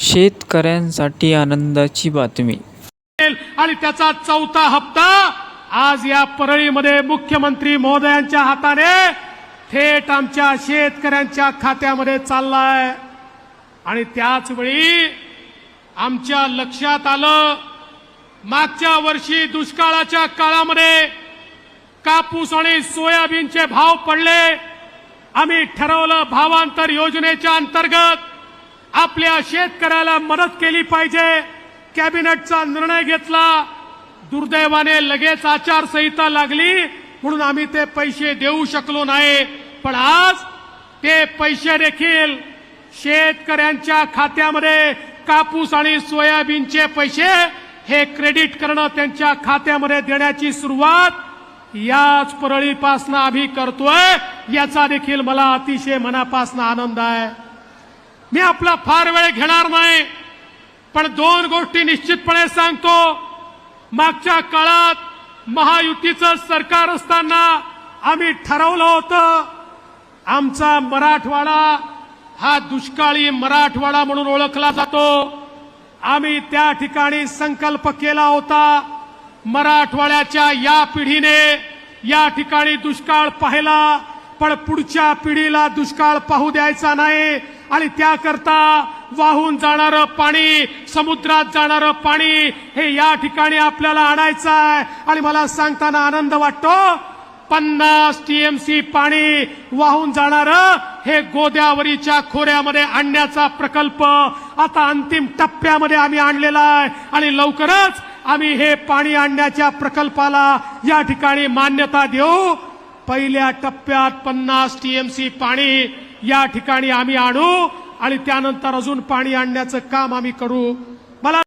शेतकऱ्यांसाठी आनंदाची बातमी। आणि त्याचा चौथा हप्ता आज या परळीमध्ये मुख्यमंत्री महोदयांच्या हाताने थेट आमच्या शेतकऱ्यांच्या खात्यामध्ये चाललाय। आणि त्याच वेळी आमच्या लक्षात आलं, मागच्या वर्षी दुष्काळाच्या काळामध्ये कापूस आणि सोयाबीनचे भाव पडले। आम्ही ठरवलं भावांतर योजनेच्या अंतर्गत आपल्या शेतकऱ्याला मदत केली पाहिजे। कॅबिनेटचा निर्णय घेतला। दुर्दैवाने लगेच आचारसंहिता लागली म्हणून आम्ही ते पैसे देऊ शकलो नाही। पण आज ते पैसे देखील शेतकऱ्यांच्या खात्यामध्ये कापूस आणि सोयाबीनचे पैसे हे क्रेडिट करणं त्यांच्या खात्यामध्ये देण्याची सुरुवात याच परळीपासून आम्ही करतोय। याचा देखील मला अतिशय मनापासून आनंद आहे। मी आपला फार वेळ घेणार नाही, पण दोन गोष्टी निश्चितपणे सांगतो। मागच्या काळात महायुतीचं सरकार असताना आम्ही ठरवलं होतं, आमचा मराठवाडा हा दुष्काळी मराठवाडा म्हणून ओळखला जातो। आम्ही त्या ठिकाणी संकल्प केला होता, मराठवाड्याच्या या पिढीने या ठिकाणी दुष्काळ पाहिला, पण पुढच्या पिढीला दुष्काळ पाहू द्यायचा नाही। आणि त्याकरता वाहून जाणारं पाणी, समुद्रात जाणारं पाणी हे या ठिकाणी आपल्याला आणायचं आहे। आणि मला सांगताना आनंद वाटतो, 50 टीएमसी पाणी वाहून जाणारं हे गोदावरीच्या खोऱ्यामध्ये आणण्याचा प्रकल्प आता अंतिम टप्प्यामध्ये आम्ही आणलेला आहे। आणि लवकरच आम्ही हे पाणी आणण्याच्या प्रकल्पाला या ठिकाणी मान्यता देऊ। पहिल्या टप्प्यात 50 टीएमसी पाणी या ठिकाणी आम्ही आणू आणि त्यानंतर अजून पाणी आणण्याचं काम आम्ही करू। मला